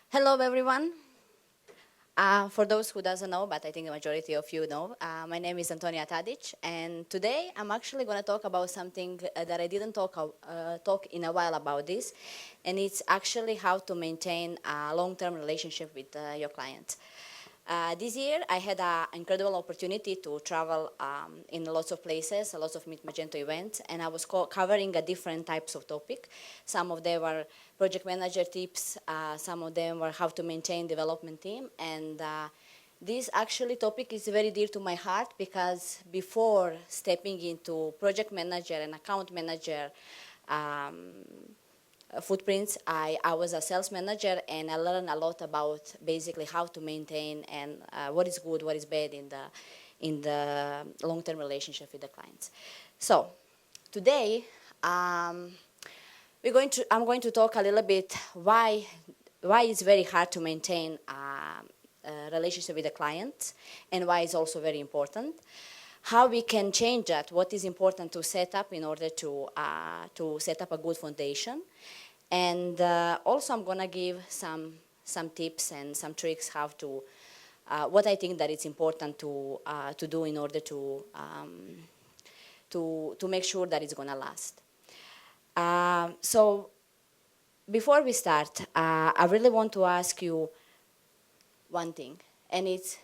Hello, everyone. For those who doesn't know, but I think the majority of you know, my name is Antonija Tadic, and today I'm actually going to talk about something that I didn't talk in a while about this, and it's actually how to maintain a long-term relationship with your client. This year, I had an incredible opportunity to travel in lots of places, lots of Meet Magento events, and I was covering a different types of topic. Some of them were project manager tips, some of them were how to maintain development team, and this actually topic is very dear to my heart because before stepping into project manager and account manager footprints, I was a sales manager, and I learned a lot about basically how to maintain and what is good, what is bad in the long-term relationship with the clients. So today, I'm going to talk a little bit why it's very hard to maintain a relationship with the client, and why it's also very important. How we can change that, what is important to set up in order to set up a good foundation. And also I'm going to give some tips and some tricks how to, what I think that it's important to do in order to make sure that it's going to last. So before we start, I really want to ask you one thing, and it's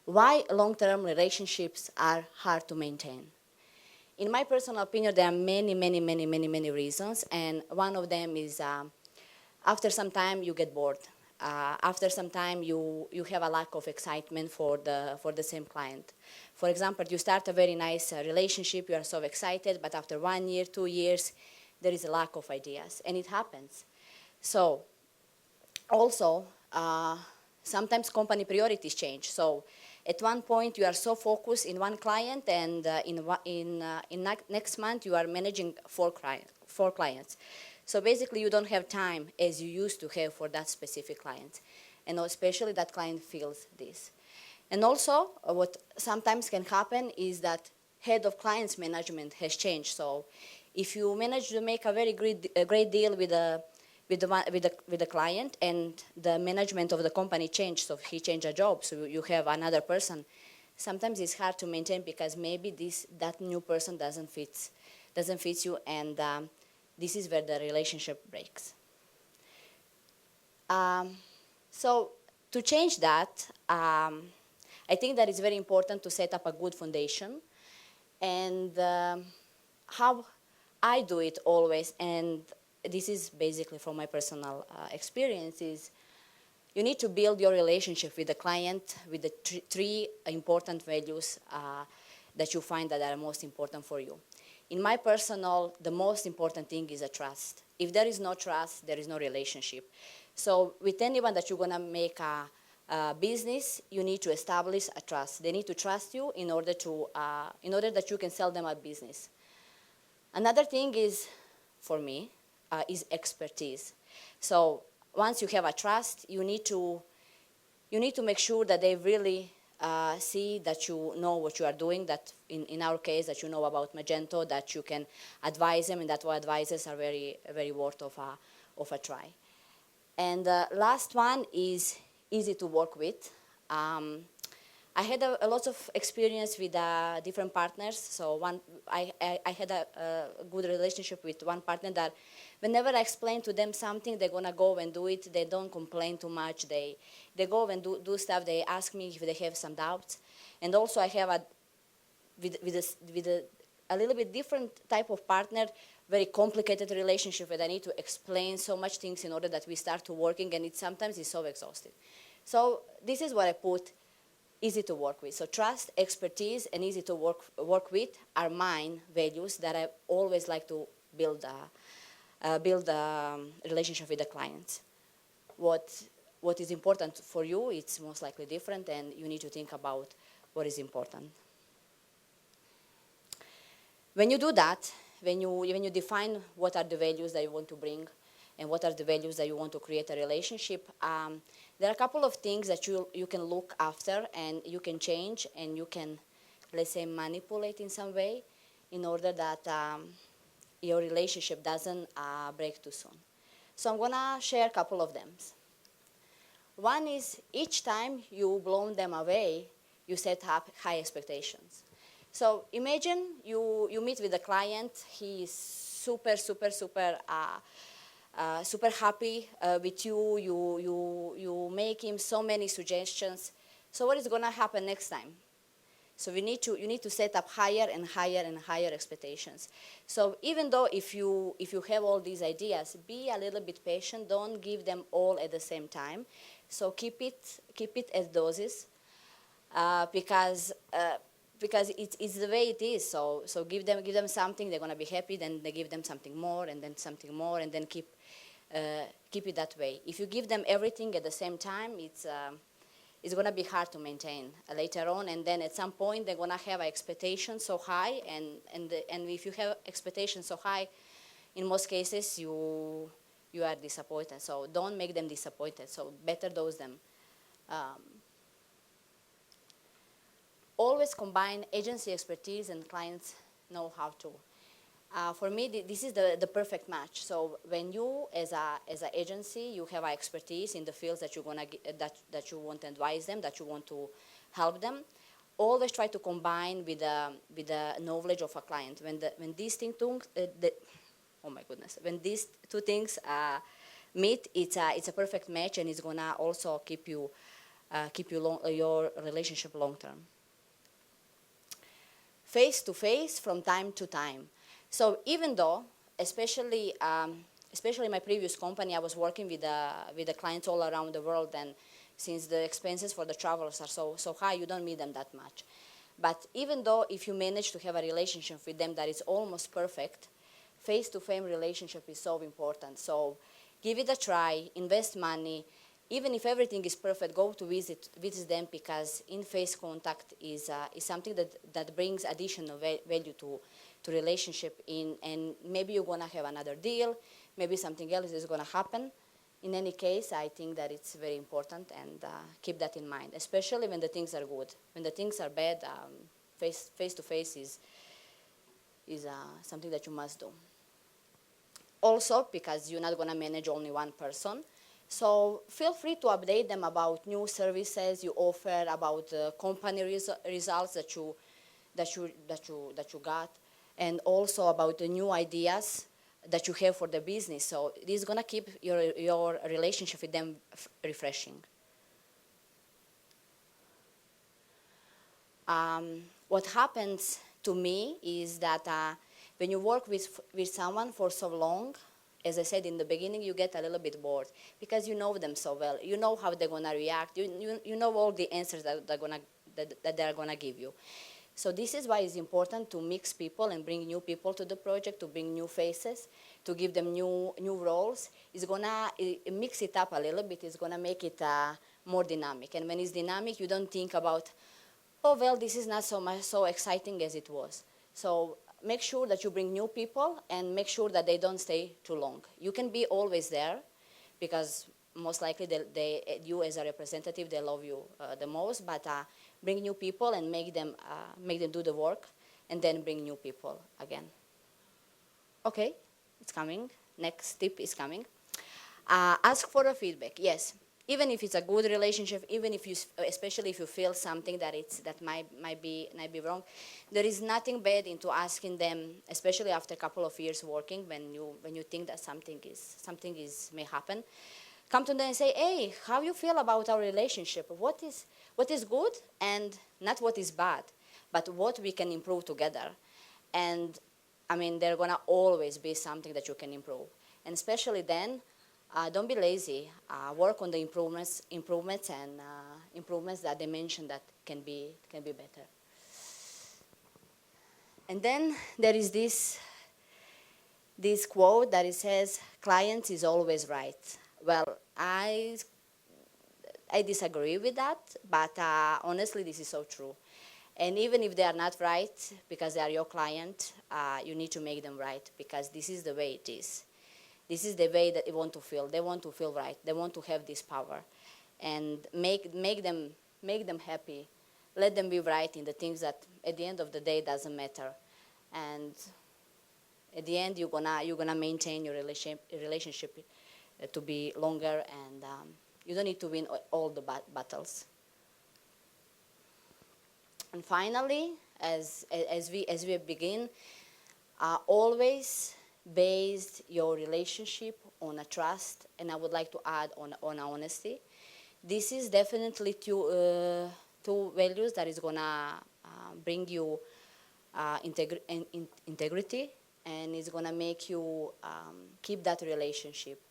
why long-term relationships are hard to maintain. In my personal opinion, there are many reasons, and one of them is after some time you get bored. After some time you have a lack of excitement for the same client. For example, you start a very nice relationship, you are so excited, but after 1 year, 2 years, there is a lack of ideas, and it happens. So also, sometimes company priorities change. So at one point, you are so focused in one client, and next month, you are managing four clients. So basically, you don't have time as you used to have for that specific client. And especially that client feels this. And also, what sometimes can happen is that head of clients management has changed. So if you manage to make a very great deal with the client, and the management of the company changed, so he changed a job, so you have another person. Sometimes it's hard to maintain because maybe that new person doesn't fit you, and this is where the relationship breaks. So to change that, I think that it's very important to set up a good foundation, and how I do it always, and this is basically from my personal experience, is you need to build your relationship with the client with the three important values that you find that are most important for you. In my personal, the most important thing is a trust. If there is no trust, there is no relationship. So with anyone that you're going to make a business, you need to establish a trust. They need to trust you in order that you can sell them a business. Another thing is, for me, is expertise. So once you have a trust, you need to make sure that they really see that you know what you are doing, that in our case, that you know about Magento, that you can advise them, and that our advices are very worth of a try. And the last one is easy to work with. I had a lot of experience with different partners. So I had a good relationship with one partner that whenever I explain to them something, they're going to go and do it. They don't complain too much. They go and do stuff. They ask me if they have some doubts. And also I have with a little bit different type of partner, very complicated relationship where I need to explain so much things in order that we start to working, and sometimes it's so exhausting. So this is what I put: easy to work with. So trust, expertise, and easy to work with are mine values that I always like to build a relationship with the clients. What is important for you, it's most likely different, and you need to think about what is important. When you do that, when you define what are the values that you want to bring and what are the values that you want to create a relationship, there are a couple of things that you can look after and you can change and you can, let's say, manipulate in some way in order that your relationship doesn't break too soon. So I'm going to share a couple of them. One is each time you blow them away, you set up high expectations. So imagine you meet with a client, he is super happy with you. You make him so many suggestions. So what is going to happen next time? So you need to set up higher and higher and higher expectations. So even though if you have all these ideas, be a little bit patient. Don't give them all at the same time. So keep it as doses, because it's the way it is. So give them something, they're gonna be happy. Then they give them something more, and then something more, and then keep it that way. If you give them everything at the same time, it's going to be hard to maintain later on, and then at some point they're going to have an expectation so high, and if you have expectations so high, in most cases you are disappointed. So don't make them disappointed. So better dose them. Always combine agency expertise and clients know how to. For me, this is the perfect match. So when you, as an agency, you have expertise in the fields that that you want to advise them, that you want to help them, always try to combine with the knowledge of a client. When these oh my goodness, when these two things meet, it's a perfect match, and it's gonna also keep your relationship long term. Face to face from time to time. So even though, especially in my previous company, I was working with the clients all around the world, and since the expenses for the travels are so high, you don't meet them that much. But even though if you manage to have a relationship with them that is almost perfect, face-to-face relationship is so important. So give it a try, invest money. Even if everything is perfect, go to visit them, because in-face contact is something that brings additional value to relationship, and maybe you're going to have another deal, maybe something else is going to happen. In any case, I think that it's very important, and keep that in mind, especially when the things are good. When the things are bad, face-to-face is something that you must do. Also, because you're not going to manage only one person, so feel free to update them about new services you offer, about the company results that you got, and also about the new ideas that you have for the business. So this is going to keep your relationship with them refreshing. What happens to me is that when you work with someone for so long, as I said in the beginning, you get a little bit bored, because you know them so well. You know how they're going to react. You know all the answers that they're going to give you. So this is why it's important to mix people and bring new people to the project, to bring new faces, to give them new roles. It's going to mix it up a little bit. It's going to make it more dynamic. And when it's dynamic, you don't think about, oh, well, this is not so exciting as it was. So make sure that you bring new people, and make sure that they don't stay too long. You can be always there, because most likely you as a representative, they love you the most, but bring new people and make them do the work, and then bring new people again. Okay, it's coming. Next tip is coming. Ask for a feedback. Yes, even if it's a good relationship, even if especially if you feel something that might be wrong, there is nothing bad into asking them, especially after a couple of years working, when you think that something may happen. Come to them and say, hey, how you feel about our relationship? What is good, and not what is bad, but what we can improve together. And I mean, there's gonna always be something that you can improve. And especially then, don't be lazy. Work on the improvements and improvements that they mentioned that can be better. And then there is this quote that it says, "Client is always right." Well, I disagree with that, but honestly, this is so true. And even if they are not right, because they are your client, you need to make them right, because this is the way it is. This is the way that they want to feel. They want to feel right. They want to have this power, and make them happy. Let them be right in the things that, at the end of the day, doesn't matter. And at the end, you're gonna maintain your relationship to be longer, and You don't need to win all the battles. And finally, as we begin, always base your relationship on a trust, and I would like to add on honesty. This is definitely two values that is gonna bring you integrity, and it's gonna make you keep that relationship.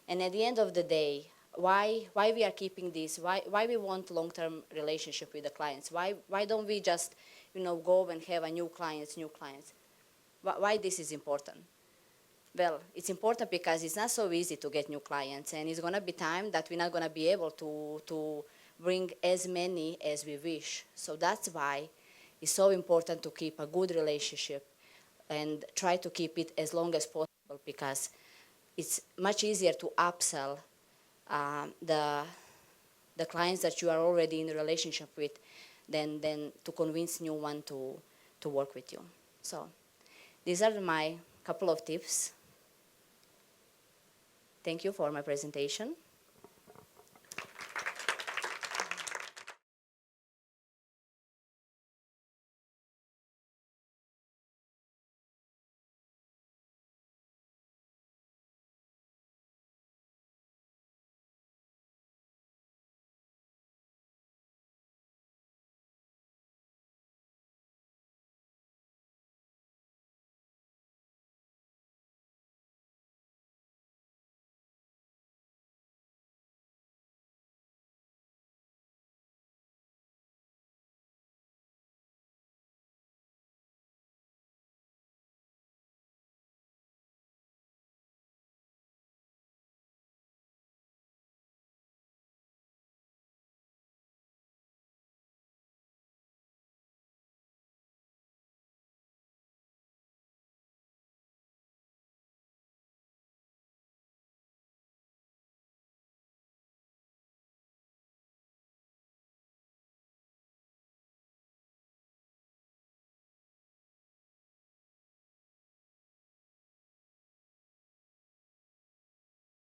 And at the end of the day, why we are keeping this? Why we want long-term relationship with the clients? Why don't we just go and have a new clients? Why this is important? Well, it's important because it's not so easy to get new clients, and it's going to be time that we're not going to be able to bring as many as we wish. So that's why it's so important to keep a good relationship and try to keep it as long as possible, because it's much easier to upsell the clients that you are already in a relationship with than to convince new one to work with you. So these are my couple of tips. Thank you for my presentation.